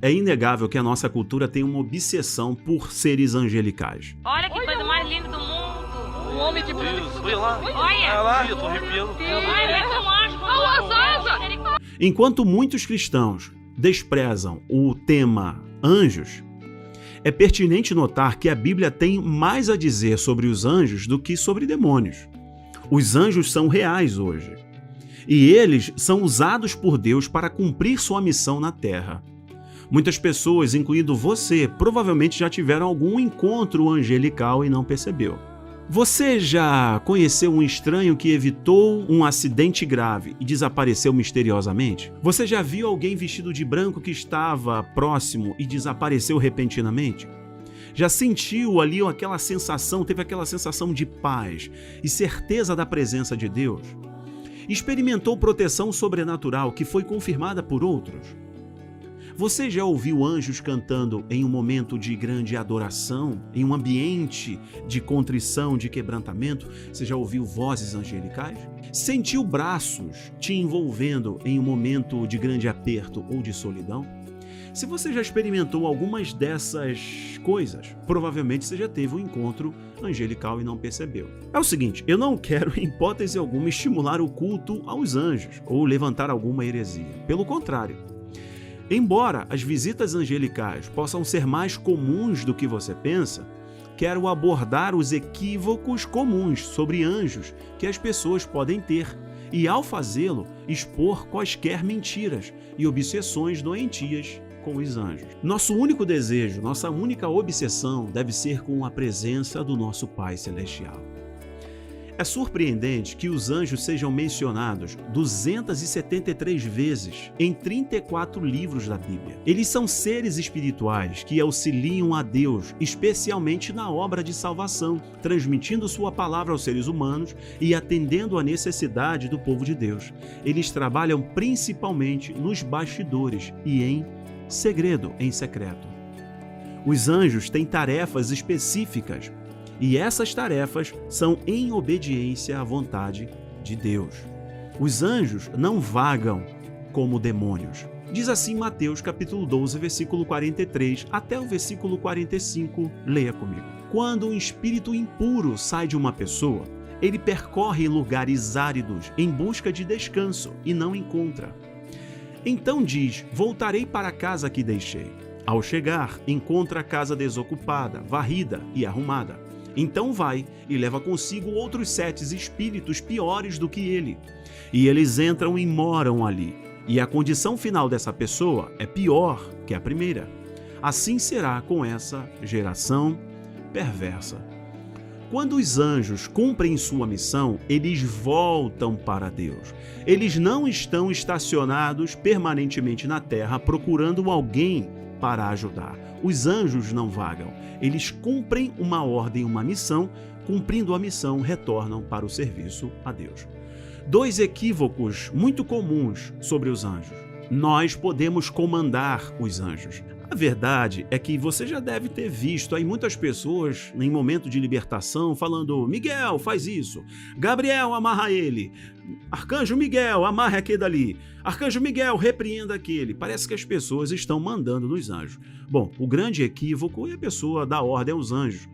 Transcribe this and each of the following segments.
é inegável que a nossa cultura tem uma obsessão por seres angelicais. Olha que coisa mais linda do mundo. Um homem de branco. Olha lá. Olha lá. Eu tô arrepiando. é um anjo. Enquanto muitos cristãos desprezam o tema anjos, é pertinente notar que a Bíblia tem mais a dizer sobre os anjos do que sobre demônios. Os anjos são reais hoje, e eles são usados por Deus para cumprir sua missão na Terra. Muitas pessoas, incluindo você, provavelmente já tiveram algum encontro angelical e não percebeu. Você já conheceu um estranho que evitou um acidente grave e desapareceu misteriosamente? Você já viu alguém vestido de branco que estava próximo e desapareceu repentinamente? Já sentiu ali aquela sensação, teve aquela sensação de paz e certeza da presença de Deus? Experimentou proteção sobrenatural que foi confirmada por outros? Você já ouviu anjos cantando em um momento de grande adoração, em um ambiente de contrição, de quebrantamento? Você já ouviu vozes angelicais? Sentiu braços te envolvendo em um momento de grande aperto ou de solidão? Se você já experimentou algumas dessas coisas, provavelmente você já teve um encontro angelical e não percebeu. É o seguinte, eu não quero, em hipótese alguma, estimular o culto aos anjos ou levantar alguma heresia. Pelo contrário. Embora as visitas angelicais possam ser mais comuns do que você pensa, quero abordar os equívocos comuns sobre anjos que as pessoas podem ter e, ao fazê-lo, expor quaisquer mentiras e obsessões doentias com os anjos. Nosso único desejo, nossa única obsessão deve ser com a presença do nosso Pai Celestial. É surpreendente que os anjos sejam mencionados 273 vezes em 34 livros da Bíblia. Eles são seres espirituais que auxiliam a Deus, especialmente na obra de salvação, transmitindo sua palavra aos seres humanos e atendendo à necessidade do povo de Deus. Eles trabalham principalmente nos bastidores e em segredo, em secreto. Os anjos têm tarefas específicas e essas tarefas são em obediência à vontade de Deus. Os anjos não vagam como demônios. Diz assim Mateus capítulo 12, versículo 43 até o versículo 45. Leia comigo. Quando um espírito impuro sai de uma pessoa, ele percorre lugares áridos em busca de descanso e não encontra. Então diz: voltarei para a casa que deixei. Ao chegar, encontra a casa desocupada, varrida e arrumada. Então vai e leva consigo outros 7 espíritos piores do que ele. E eles entram e moram ali. E a condição final dessa pessoa é pior que a primeira. Assim será com essa geração perversa. Quando os anjos cumprem sua missão, eles voltam para Deus. Eles não estão estacionados permanentemente na terra procurando alguém para ajudar. Os anjos não vagam. Eles cumprem uma ordem, uma missão. Cumprindo a missão, retornam para o serviço a Deus. 2 equívocos muito comuns sobre os anjos. Nós podemos comandar os anjos. A verdade é que você já deve ter visto aí muitas pessoas em momento de libertação falando: Miguel, faz isso. Gabriel, amarra ele. Arcanjo Miguel, amarra aquele ali. Arcanjo Miguel, repreenda aquele. Parece que as pessoas estão mandando nos anjos. Bom, o grande equívoco é a pessoa dar ordem aos anjos.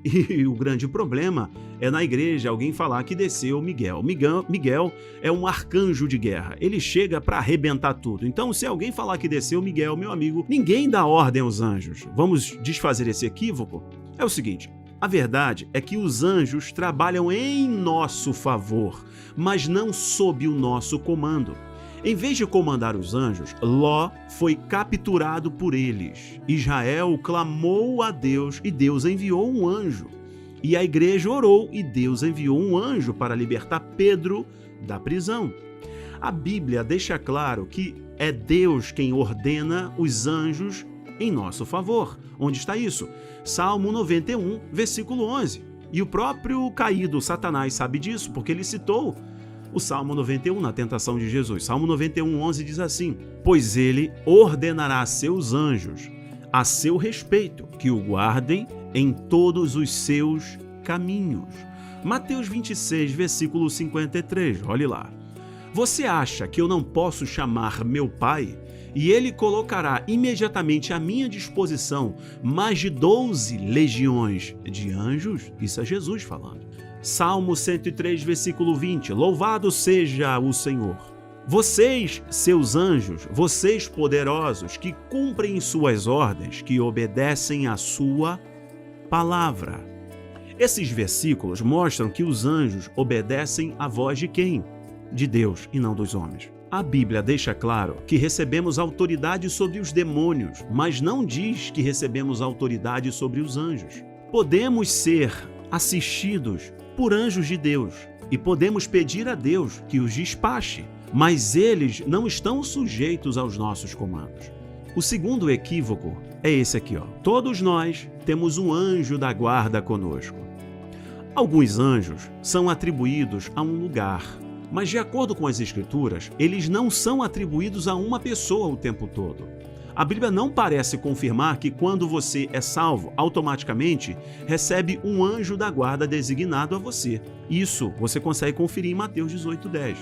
E o grande problema é na igreja alguém falar que desceu Miguel. Miguel é um arcanjo de guerra. Ele chega para arrebentar tudo. Então, se alguém falar que desceu Miguel, meu amigo, ninguém dá ordem aos anjos. Vamos desfazer esse equívoco? É o seguinte, a verdade é que os anjos trabalham em nosso favor, mas não sob o nosso comando. Em vez de comandar os anjos, Ló foi capturado por eles. Israel clamou a Deus e Deus enviou um anjo. E a igreja orou e Deus enviou um anjo para libertar Pedro da prisão. A Bíblia deixa claro que é Deus quem ordena os anjos em nosso favor. Onde está isso? Salmo 91, versículo 11. E o próprio caído Satanás sabe disso, porque ele citou o Salmo 91 na tentação de Jesus. Salmo 91, 11 diz assim: pois ele ordenará a seus anjos a seu respeito, que o guardem em todos os seus caminhos. Mateus 26, versículo 53, olhe lá. Você acha que eu não posso chamar meu pai e ele colocará imediatamente à minha disposição mais de 12 legiões de anjos. Isso é Jesus falando. Salmo 103, versículo 20. Louvado seja o Senhor. Vocês, seus anjos, vocês poderosos, que cumprem suas ordens, que obedecem à sua palavra. Esses versículos mostram que os anjos obedecem à voz de quem? De Deus e não dos homens. A Bíblia deixa claro que recebemos autoridade sobre os demônios, mas não diz que recebemos autoridade sobre os anjos. Podemos ser assistidos por anjos de Deus e podemos pedir a Deus que os despache, mas eles não estão sujeitos aos nossos comandos. O segundo equívoco é esse aqui, ó. Todos nós temos um anjo da guarda conosco. Alguns anjos são atribuídos a um lugar, mas de acordo com as Escrituras, eles não são atribuídos a uma pessoa o tempo todo. A Bíblia não parece confirmar que quando você é salvo, automaticamente recebe um anjo da guarda designado a você. Isso você consegue conferir em Mateus 18:10.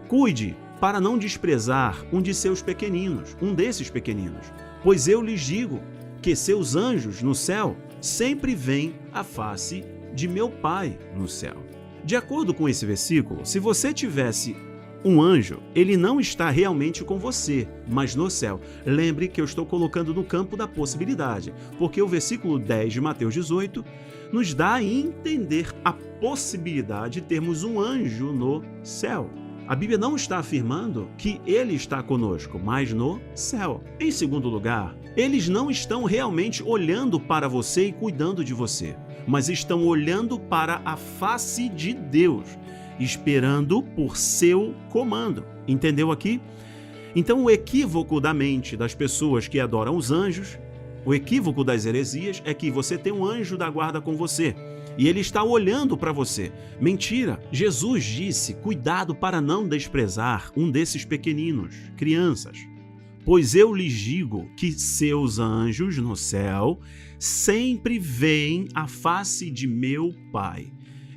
Cuide para não desprezar um de seus pequeninos, um desses pequeninos, pois eu lhes digo que seus anjos no céu sempre veem a face de meu Pai no céu. De acordo com esse versículo, se você tivesse um anjo, ele não está realmente com você, mas no céu. Lembre que eu estou colocando no campo da possibilidade, porque o versículo 10 de Mateus 18 nos dá a entender a possibilidade de termos um anjo no céu. A Bíblia não está afirmando que ele está conosco, mas no céu. Em segundo lugar, eles não estão realmente olhando para você e cuidando de você, mas estão olhando para a face de Deus, esperando por seu comando. Entendeu aqui? Então, o equívoco da mente das pessoas que adoram os anjos, o equívoco das heresias é que você tem um anjo da guarda com você e ele está olhando para você. Mentira! Jesus disse: cuidado para não desprezar um desses pequeninos, crianças. Pois eu lhes digo que seus anjos no céu sempre veem a face de meu Pai.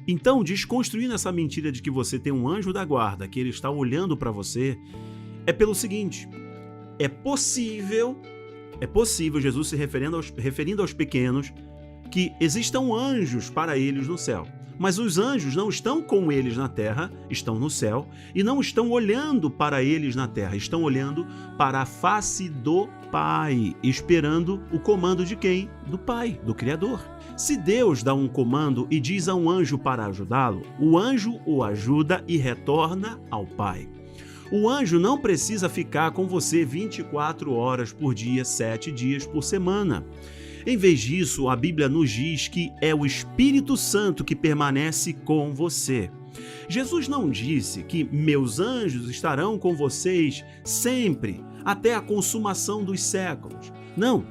Então, desconstruindo essa mentira de que você tem um anjo da guarda, que ele está olhando para você, é pelo seguinte: é possível, Jesus se referindo aos pequenos, que existam anjos para eles no céu. Mas os anjos não estão com eles na terra, estão no céu, e não estão olhando para eles na terra, estão olhando para a face do Pai, esperando o comando de quem? Do Pai, do Criador. Se Deus dá um comando e diz a um anjo para ajudá-lo, o anjo o ajuda e retorna ao Pai. O anjo não precisa ficar com você 24 horas por dia, 7 dias por semana. Em vez disso, a Bíblia nos diz que é o Espírito Santo que permanece com você. Jesus não disse que meus anjos estarão com vocês sempre, até a consumação dos séculos. Não.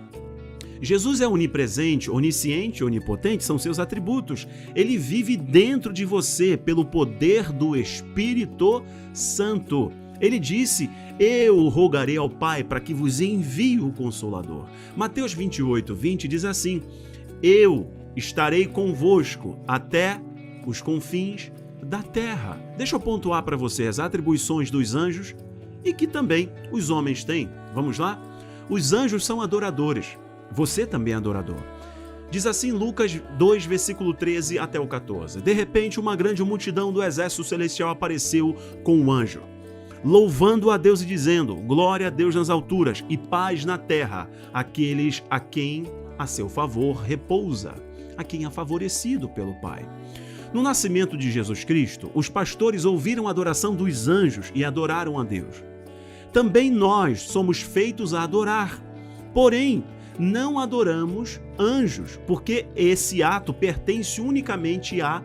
Jesus é onipresente, onisciente, onipotente, são seus atributos. Ele vive dentro de você pelo poder do Espírito Santo. Ele disse: eu rogarei ao Pai para que vos envie o Consolador. Mateus 28:20 diz assim: eu estarei convosco até os confins da terra. Deixa eu pontuar para você as atribuições dos anjos e que também os homens têm. Vamos lá? Os anjos são adoradores. Você também é adorador. Diz assim Lucas 2, versículo 13 até o 14. De repente, uma grande multidão do exército celestial apareceu com um anjo, louvando a Deus e dizendo: glória a Deus nas alturas e paz na terra, aqueles a quem a seu favor repousa, a quem é favorecido pelo Pai. No nascimento de Jesus Cristo, os pastores ouviram a adoração dos anjos e adoraram a Deus. Também nós somos feitos a adorar, porém, não adoramos anjos, porque esse ato pertence unicamente a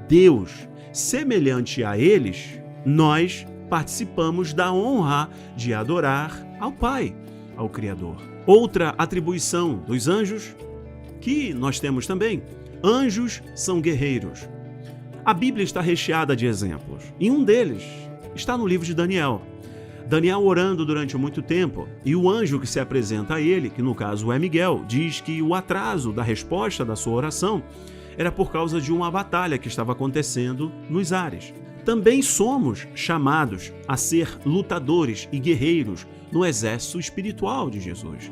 Deus. Semelhante a eles, nós participamos da honra de adorar ao Pai, ao Criador. Outra atribuição dos anjos que nós temos também: anjos são guerreiros. A Bíblia está recheada de exemplos, e um deles está no livro de Daniel. Daniel orando durante muito tempo, e o anjo que se apresenta a ele, que no caso é Miguel, diz que o atraso da resposta da sua oração era por causa de uma batalha que estava acontecendo nos ares. Também somos chamados a ser lutadores e guerreiros no exército espiritual de Jesus.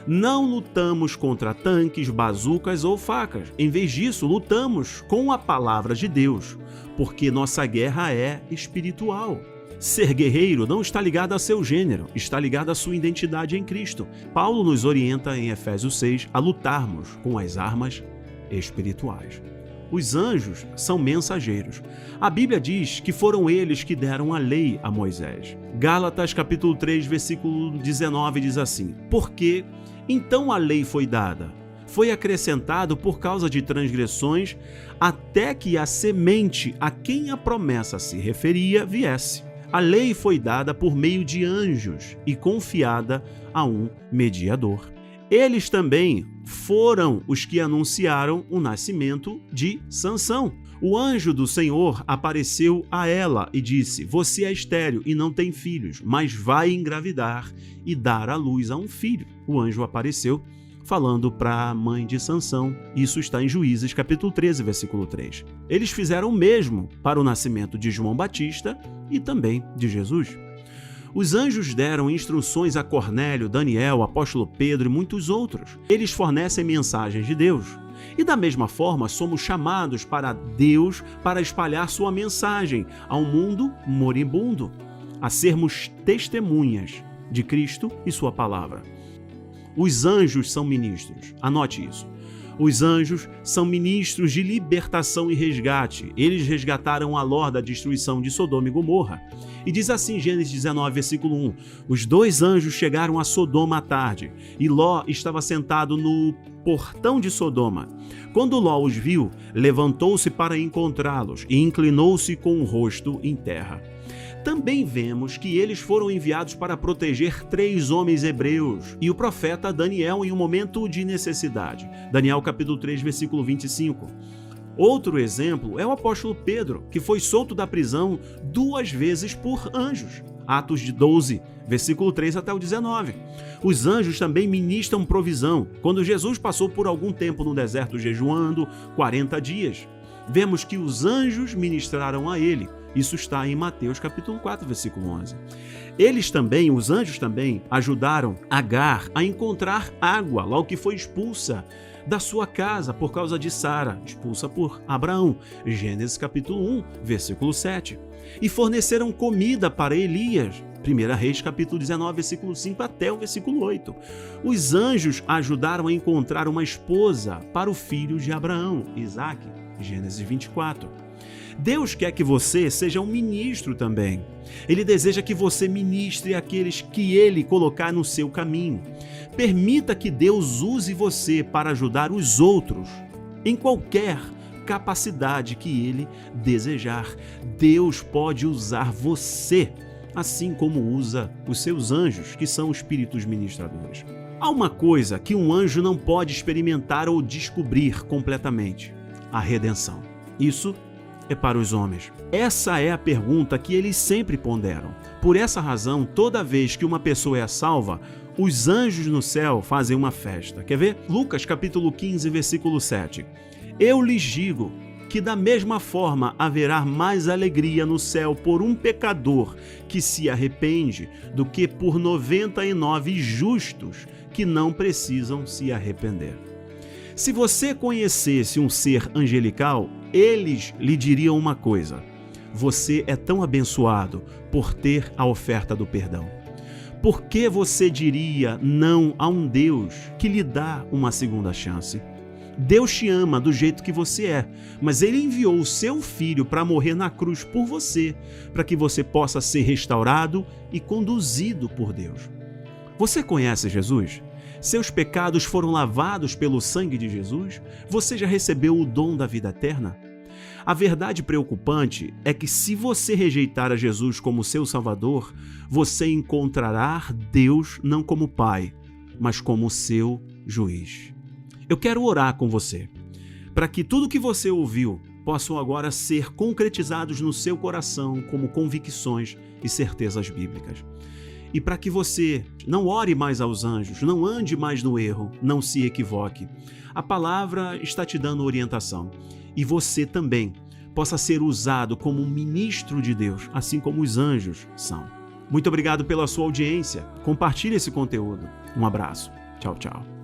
Não lutamos contra tanques, bazucas ou facas. Em vez disso, lutamos com a palavra de Deus, porque nossa guerra é espiritual. Ser guerreiro não está ligado a seu gênero, está ligado à sua identidade em Cristo. Paulo nos orienta em Efésios 6 a lutarmos com as armas espirituais. Os anjos são mensageiros. A Bíblia diz que foram eles que deram a lei a Moisés. Gálatas capítulo 3, versículo 19 diz assim: porque então a lei foi dada, foi acrescentado por causa de transgressões, até que a semente a quem a promessa se referia viesse. A lei foi dada por meio de anjos e confiada a um mediador. Eles também foram os que anunciaram o nascimento de Sansão. O anjo do Senhor apareceu a ela e disse: você é estéril e não tem filhos, mas vai engravidar e dar à luz a um filho. O anjo apareceu falando para a mãe de Sansão. Isso está em Juízes capítulo 13, versículo 3. Eles fizeram o mesmo para o nascimento de João Batista e também de Jesus. Os anjos deram instruções a Cornélio, Daniel, apóstolo Pedro e muitos outros. Eles fornecem mensagens de Deus. E da mesma forma, somos chamados para Deus para espalhar sua mensagem ao mundo moribundo, a sermos testemunhas de Cristo e sua palavra. Os anjos são ministros. Anote isso. Os anjos são ministros de libertação e resgate. Eles resgataram a Ló da destruição de Sodoma e Gomorra. E diz assim, Gênesis 19, versículo 1: os dois anjos chegaram a Sodoma à tarde, e Ló estava sentado no portão de Sodoma. Quando Ló os viu, levantou-se para encontrá-los e inclinou-se com o rosto em terra. Também vemos que eles foram enviados para proteger 3 homens hebreus e o profeta Daniel em um momento de necessidade. Daniel capítulo 3, versículo 25. Outro exemplo é o apóstolo Pedro, que foi solto da prisão 2 vezes por anjos. Atos de 12, versículo 3 até o 19. Os anjos também ministram provisão. Quando Jesus passou por algum tempo no deserto jejuando, 40 dias, vemos que os anjos ministraram a ele. Isso está em Mateus capítulo 4, versículo 11. Os anjos também, ajudaram Agar a encontrar água, logo que foi expulsa da sua casa por causa de Sara, expulsa por Abraão. Gênesis capítulo 1, versículo 7. E forneceram comida para Elias. 1 Reis capítulo 19, versículo 5 até o versículo 8. Os anjos ajudaram a encontrar uma esposa para o filho de Abraão, Isaque. Gênesis 24. Deus quer que você seja um ministro também. Ele deseja que você ministre aqueles que Ele colocar no seu caminho. Permita que Deus use você para ajudar os outros em qualquer capacidade que Ele desejar. Deus pode usar você, assim como usa os seus anjos, que são espíritos ministradores. Há uma coisa que um anjo não pode experimentar ou descobrir completamente: a redenção. Isso é para os homens. Essa é a pergunta que eles sempre ponderam. Por essa razão, toda vez que uma pessoa é salva, os anjos no céu fazem uma festa. Quer ver? Lucas capítulo 15, versículo 7. Eu lhes digo que da mesma forma haverá mais alegria no céu por um pecador que se arrepende do que por 99 justos que não precisam se arrepender. Se você conhecesse um ser angelical, eles lhe diriam uma coisa: você é tão abençoado por ter a oferta do perdão. Por que você diria não a um Deus que lhe dá uma segunda chance? Deus te ama do jeito que você é, mas Ele enviou o seu Filho para morrer na cruz por você, para que você possa ser restaurado e conduzido por Deus. Você conhece Jesus? Seus pecados foram lavados pelo sangue de Jesus? Você já recebeu o dom da vida eterna? A verdade preocupante é que se você rejeitar a Jesus como seu Salvador, você encontrará Deus não como Pai, mas como seu juiz. Eu quero orar com você, para que tudo que você ouviu possam agora ser concretizados no seu coração como convicções e certezas bíblicas. E para que você não ore mais aos anjos, não ande mais no erro, não se equivoque. A palavra está te dando orientação. E você também possa ser usado como um ministro de Deus, assim como os anjos são. Muito obrigado pela sua audiência. Compartilhe esse conteúdo. Um abraço. Tchau, tchau.